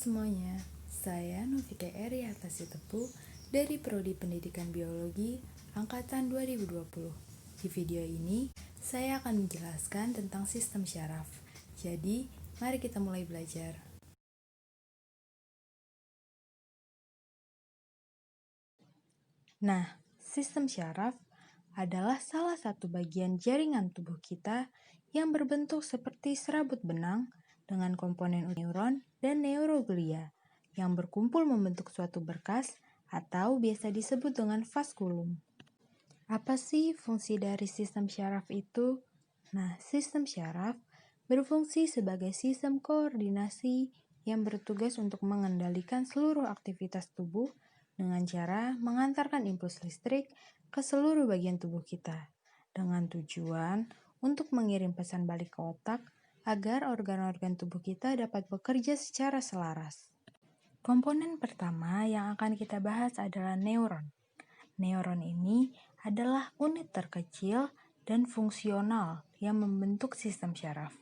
semuanya, saya Novika Eriata Sitepu dari Prodi Pendidikan Biologi Angkatan 2020. Di video ini, saya akan menjelaskan tentang sistem syaraf. Jadi, mari kita mulai belajar. Nah, sistem syaraf adalah salah satu bagian jaringan tubuh kita yang berbentuk seperti serabut benang dengan komponen neuron dan neuroglia yang berkumpul membentuk suatu berkas atau biasa disebut dengan vaskulum. Apa sih fungsi dari sistem syaraf itu? Nah, sistem syaraf berfungsi sebagai sistem koordinasi yang bertugas untuk mengendalikan seluruh aktivitas tubuh dengan cara mengantarkan impuls listrik ke seluruh bagian tubuh kita, dengan tujuan untuk mengirim pesan balik ke otak agar organ-organ tubuh kita dapat bekerja secara selaras. Komponen pertama yang akan kita bahas adalah neuron. Neuron ini adalah unit terkecil dan fungsional yang membentuk sistem syaraf.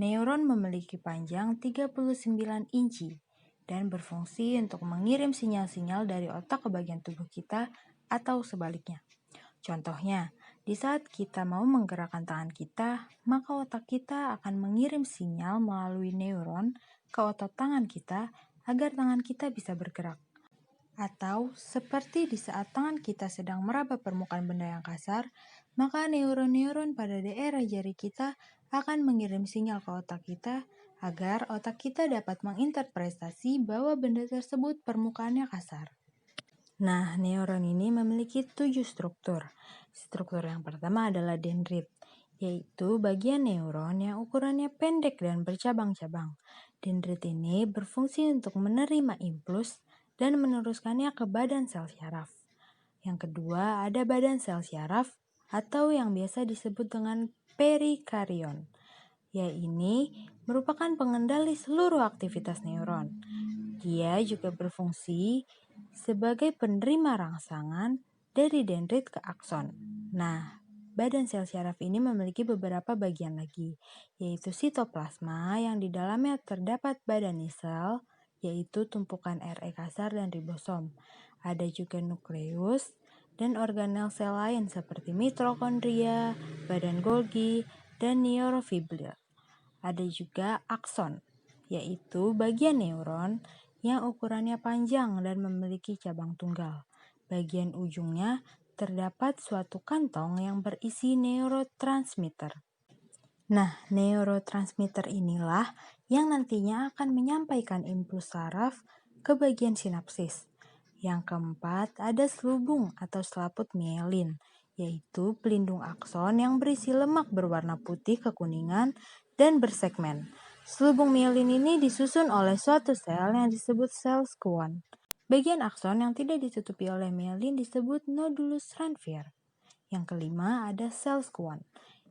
Neuron memiliki panjang 39 inci dan berfungsi untuk mengirim sinyal-sinyal dari otak ke bagian tubuh kita atau sebaliknya. Contohnya, di saat kita mau menggerakkan tangan kita, maka otak kita akan mengirim sinyal melalui neuron ke otot tangan kita agar tangan kita bisa bergerak. Atau seperti di saat tangan kita sedang meraba permukaan benda yang kasar, maka neuron-neuron pada daerah jari kita akan mengirim sinyal ke otak kita agar otak kita dapat menginterpretasi bahwa benda tersebut permukaannya kasar. Nah, neuron ini memiliki 7 struktur. Struktur yang pertama adalah dendrit, yaitu bagian neuron yang ukurannya pendek dan bercabang-cabang. Dendrit ini berfungsi untuk menerima impuls dan meneruskannya ke badan sel syaraf. Yang kedua, ada badan sel syaraf atau yang biasa disebut dengan perikarion. Ini merupakan pengendali seluruh aktivitas neuron. Dia juga berfungsi sebagai penerima rangsangan dari dendrit ke akson. Nah, badan sel syaraf ini memiliki beberapa bagian lagi, yaitu sitoplasma yang di dalamnya terdapat badan sel, yaitu tumpukan RE kasar dan ribosom. Ada juga nukleus dan organel sel lain seperti mitokondria, badan Golgi, dan neurofibril. Ada juga akson, yaitu bagian neuron yang ukurannya panjang dan memiliki cabang tunggal. Bagian ujungnya terdapat suatu kantong yang berisi neurotransmitter. Nah, neurotransmitter inilah yang nantinya akan menyampaikan impuls saraf ke bagian sinapsis. Yang keempat, ada selubung atau selaput mielin, yaitu pelindung akson yang berisi lemak berwarna putih kekuningan dan bersegmen. Selubung mielin ini disusun oleh suatu sel yang disebut sel Schwann. Bagian akson yang tidak ditutupi oleh mielin disebut nodulus Ranvier. Yang kelima, ada sel Schwann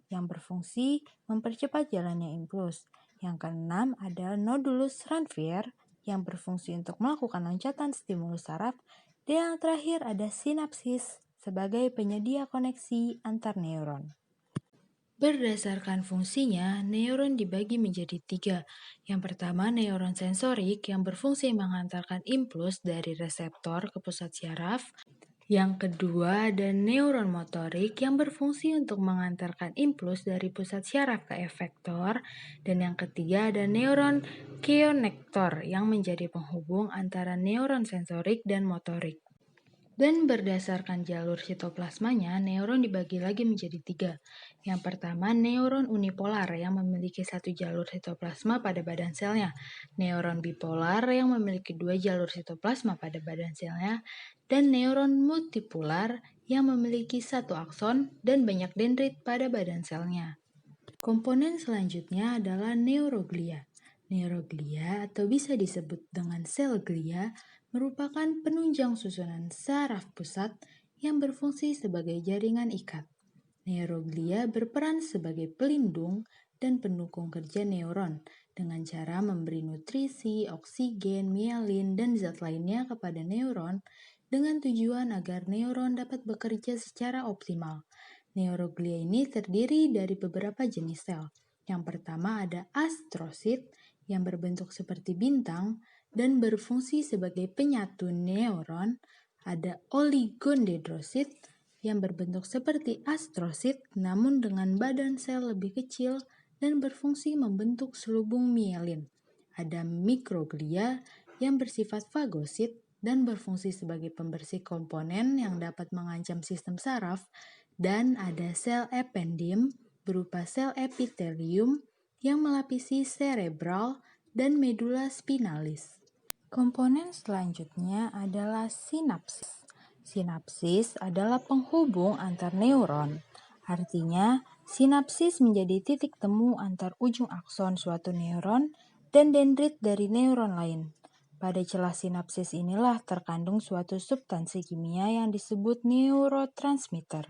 yang berfungsi mempercepat jalannya impuls. Yang keenam ada nodulus Ranvier yang berfungsi untuk melakukan loncatan stimulus saraf. Dan yang terakhir ada sinapsis sebagai penyedia koneksi antar neuron. Berdasarkan fungsinya, neuron dibagi menjadi 3. Yang pertama, neuron sensorik yang berfungsi mengantarkan impuls dari reseptor ke pusat syaraf. Yang kedua, ada neuron motorik yang berfungsi untuk mengantarkan impuls dari pusat syaraf ke efektor. Dan yang ketiga, ada neuron keonektor yang menjadi penghubung antara neuron sensorik dan motorik. Dan berdasarkan jalur sitoplasmanya, neuron dibagi lagi menjadi 3. Yang pertama, neuron unipolar yang memiliki 1 jalur sitoplasma pada badan selnya. Neuron bipolar yang memiliki 2 jalur sitoplasma pada badan selnya. Dan neuron multipolar yang memiliki 1 akson dan banyak dendrit pada badan selnya. Komponen selanjutnya adalah neuroglia. Neuroglia atau bisa disebut dengan sel glia merupakan penunjang susunan saraf pusat yang berfungsi sebagai jaringan ikat. Neuroglia berperan sebagai pelindung dan pendukung kerja neuron dengan cara memberi nutrisi, oksigen, mielin, dan zat lainnya kepada neuron dengan tujuan agar neuron dapat bekerja secara optimal. Neuroglia ini terdiri dari beberapa jenis sel. Yang pertama ada astrosit yang berbentuk seperti bintang dan berfungsi sebagai penyatu neuron, ada oligodendrosit yang berbentuk seperti astrosit namun dengan badan sel lebih kecil dan berfungsi membentuk selubung mielin. Ada mikroglia yang bersifat fagosit dan berfungsi sebagai pembersih komponen yang dapat mengancam sistem saraf, dan ada sel ependim berupa sel epitelium yang melapisi cerebral dan medula spinalis. Komponen selanjutnya adalah sinapsis. Sinapsis adalah penghubung antar neuron. Artinya, sinapsis menjadi titik temu antar ujung akson suatu neuron dan dendrit dari neuron lain. Pada celah sinapsis inilah terkandung suatu substansi kimia yang disebut neurotransmitter.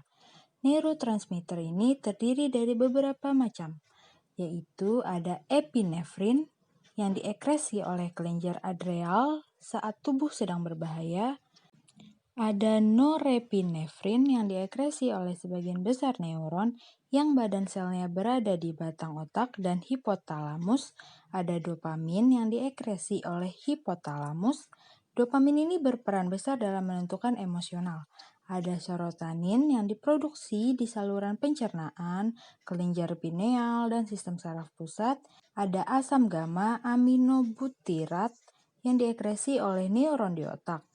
Neurotransmitter ini terdiri dari beberapa macam, yaitu ada epinefrin yang diekresi oleh kelenjar adrenal saat tubuh sedang berbahaya, ada norepinefrin yang diekresi oleh sebagian besar neuron yang badan selnya berada di batang otak dan hipotalamus, ada dopamin yang diekresi oleh hipotalamus. Dopamin ini berperan besar dalam menentukan emosional. Ada serotonin yang diproduksi di saluran pencernaan, kelenjar pineal, dan sistem saraf pusat. Ada asam gamma aminobutirat yang diekresi oleh neuron di otak.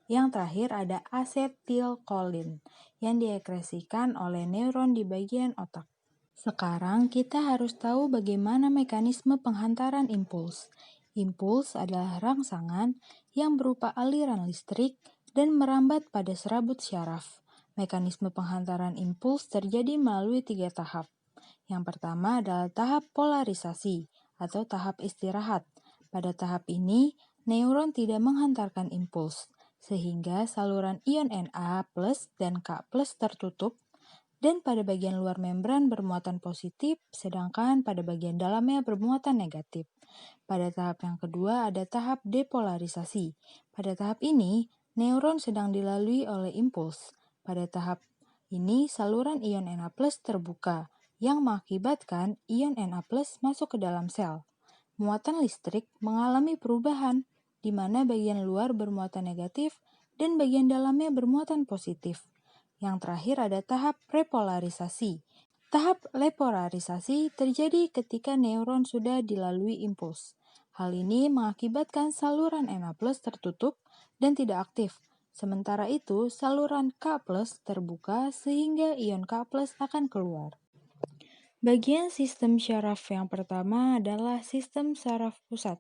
Yang terakhir ada asetilkolin yang diekresikan oleh neuron di bagian otak. Sekarang kita harus tahu bagaimana mekanisme penghantaran impuls. Impuls adalah rangsangan yang berupa aliran listrik dan merambat pada serabut syaraf. Mekanisme penghantaran impuls terjadi melalui 3 tahap. Yang pertama adalah tahap polarisasi atau tahap istirahat. Pada tahap ini, neuron tidak menghantarkan impuls, sehingga saluran ion Na+ dan K+ tertutup, dan pada bagian luar membran bermuatan positif, sedangkan pada bagian dalamnya bermuatan negatif. Pada tahap yang kedua ada tahap depolarisasi. Pada tahap ini, neuron sedang dilalui oleh impuls. Pada tahap ini, saluran ion Na+ terbuka, yang mengakibatkan ion Na+ masuk ke dalam sel. Muatan listrik mengalami perubahan, di mana bagian luar bermuatan negatif dan bagian dalamnya bermuatan positif. Yang terakhir ada tahap repolarisasi. Tahap repolarisasi terjadi ketika neuron sudah dilalui impuls. Hal ini mengakibatkan saluran Na+ tertutup dan tidak aktif. Sementara itu, saluran K+ terbuka sehingga ion K+ akan keluar. Bagian sistem syaraf yang pertama adalah sistem saraf pusat,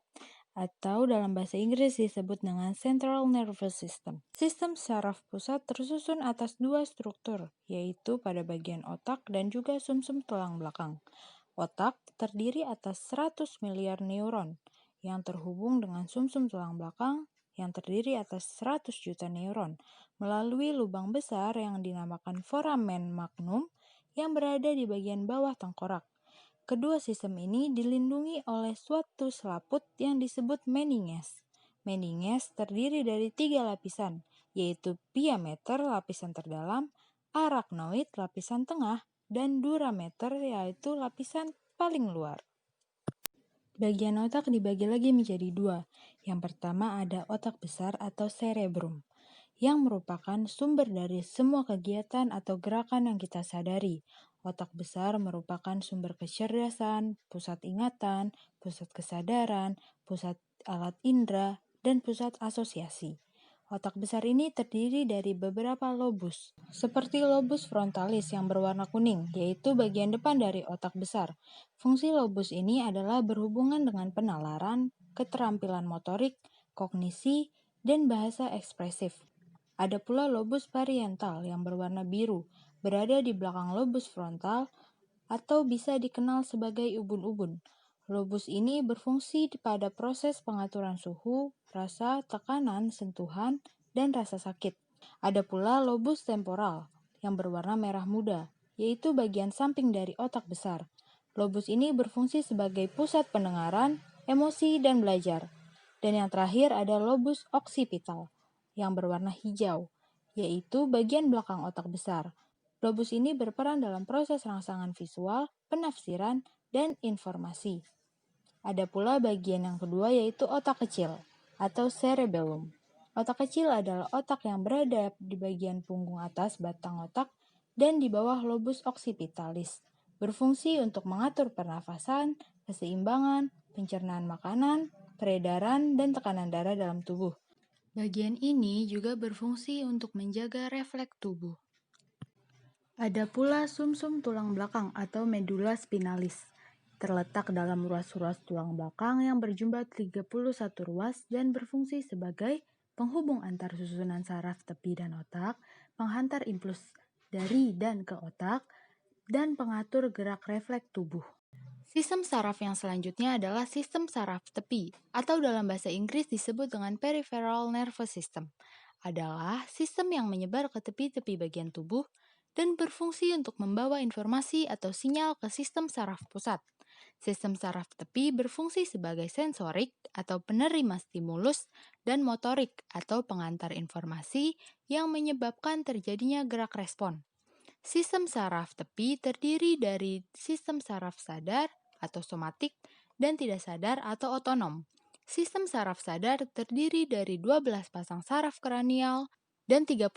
atau dalam bahasa Inggris disebut dengan Central Nervous System. Sistem saraf pusat tersusun atas 2 struktur, yaitu pada bagian otak dan juga sumsum tulang belakang. Otak terdiri atas 100 miliar neuron yang terhubung dengan sumsum tulang belakang yang terdiri atas 100 juta neuron melalui lubang besar yang dinamakan foramen magnum yang berada di bagian bawah tengkorak. Kedua sistem ini dilindungi oleh suatu selaput yang disebut meninges. Meninges terdiri dari 3 lapisan, yaitu piameter lapisan terdalam, arachnoid lapisan tengah, dan durameter yaitu lapisan paling luar. Bagian otak dibagi lagi menjadi 2. Yang pertama ada otak besar atau cerebrum, yang merupakan sumber dari semua kegiatan atau gerakan yang kita sadari. Otak besar merupakan sumber kecerdasan, pusat ingatan, pusat kesadaran, pusat alat indera, dan pusat asosiasi. Otak besar ini terdiri dari beberapa lobus, seperti lobus frontalis yang berwarna kuning, yaitu bagian depan dari otak besar. Fungsi lobus ini adalah berhubungan dengan penalaran, keterampilan motorik, kognisi, dan bahasa ekspresif. Ada pula lobus parietal yang berwarna biru, berada di belakang lobus frontal atau bisa dikenal sebagai ubun-ubun. Lobus ini berfungsi pada proses pengaturan suhu, rasa, tekanan, sentuhan, dan rasa sakit. Ada pula lobus temporal yang berwarna merah muda, yaitu bagian samping dari otak besar. Lobus ini berfungsi sebagai pusat pendengaran, emosi, dan belajar. Dan yang terakhir ada lobus occipital yang berwarna hijau, yaitu bagian belakang otak besar. Lobus ini berperan dalam proses rangsangan visual, penafsiran, dan informasi. Ada pula bagian yang kedua yaitu otak kecil atau cerebellum. Otak kecil adalah otak yang berada di bagian punggung atas batang otak dan di bawah lobus occipitalis, berfungsi untuk mengatur pernafasan, keseimbangan, pencernaan makanan, peredaran, dan tekanan darah dalam tubuh. Bagian ini juga berfungsi untuk menjaga refleks tubuh. Ada pula sumsum tulang belakang atau medulla spinalis. Terletak dalam ruas-ruas tulang belakang yang berjumlah 31 ruas dan berfungsi sebagai penghubung antar susunan saraf tepi dan otak, penghantar impuls dari dan ke otak, dan pengatur gerak refleks tubuh. Sistem saraf yang selanjutnya adalah sistem saraf tepi, atau dalam bahasa Inggris disebut dengan peripheral nervous system. Adalah sistem yang menyebar ke tepi-tepi bagian tubuh dan berfungsi untuk membawa informasi atau sinyal ke sistem saraf pusat. Sistem saraf tepi berfungsi sebagai sensorik atau penerima stimulus dan motorik atau pengantar informasi yang menyebabkan terjadinya gerak respon. Sistem saraf tepi terdiri dari sistem saraf sadar atau somatik dan tidak sadar atau otonom. Sistem saraf sadar terdiri dari 12 pasang saraf kranial dan 31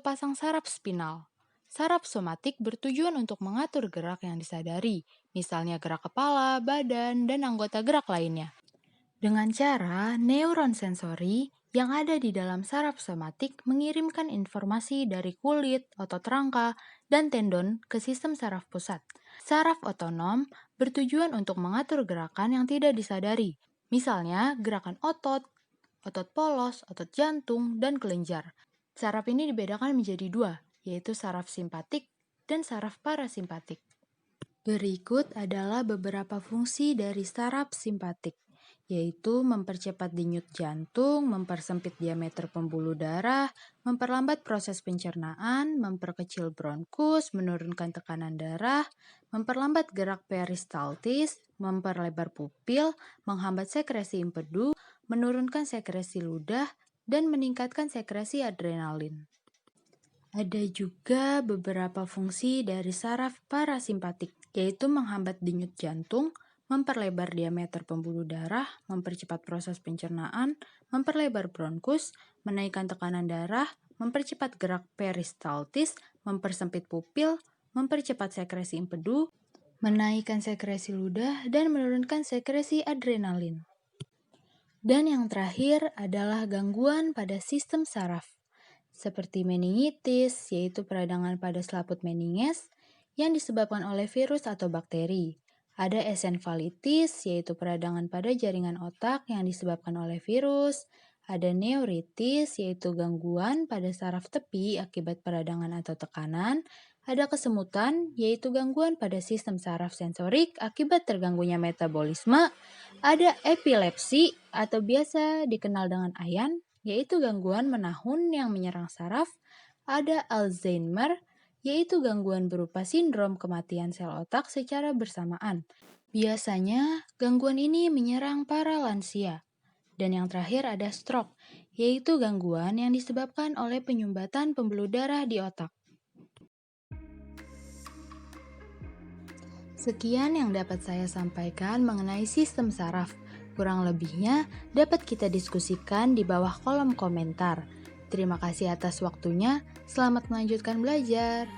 pasang saraf spinal. Saraf somatik bertujuan untuk mengatur gerak yang disadari, misalnya gerak kepala, badan, dan anggota gerak lainnya. Dengan cara neuron sensori yang ada di dalam saraf somatik mengirimkan informasi dari kulit, otot rangka, dan tendon ke sistem saraf pusat. Saraf otonom bertujuan untuk mengatur gerakan yang tidak disadari, misalnya gerakan otot, otot polos, otot jantung, dan kelenjar. Saraf ini dibedakan menjadi dua, yaitu saraf simpatik dan saraf parasimpatik. Berikut adalah beberapa fungsi dari saraf simpatik, yaitu mempercepat denyut jantung, mempersempit diameter pembuluh darah, memperlambat proses pencernaan, memperkecil bronkus, menurunkan tekanan darah, memperlambat gerak peristaltis, memperlebar pupil, menghambat sekresi empedu, menurunkan sekresi ludah, dan meningkatkan sekresi adrenalin. Ada juga beberapa fungsi dari saraf parasimpatik, yaitu menghambat denyut jantung, memperlebar diameter pembuluh darah, mempercepat proses pencernaan, memperlebar bronkus, menaikkan tekanan darah, mempercepat gerak peristaltis, mempersempit pupil, mempercepat sekresi empedu, menaikkan sekresi ludah, dan menurunkan sekresi adrenalin. Dan yang terakhir adalah gangguan pada sistem saraf, seperti meningitis, yaitu peradangan pada selaput meninges yang disebabkan oleh virus atau bakteri. Ada encephalitis, yaitu peradangan pada jaringan otak yang disebabkan oleh virus. Ada neuritis, yaitu gangguan pada saraf tepi akibat peradangan atau tekanan. Ada kesemutan, yaitu gangguan pada sistem saraf sensorik akibat terganggunya metabolisme. Ada epilepsi, atau biasa dikenal dengan ayan, yaitu gangguan menahun yang menyerang saraf. Ada Alzheimer, yaitu gangguan berupa sindrom kematian sel otak secara bersamaan. Biasanya, gangguan ini menyerang para lansia. Dan yang terakhir ada stroke, yaitu gangguan yang disebabkan oleh penyumbatan pembuluh darah di otak. Sekian yang dapat saya sampaikan mengenai sistem saraf. Kurang lebihnya dapat kita diskusikan di bawah kolom komentar. Terima kasih atas waktunya. Selamat melanjutkan belajar.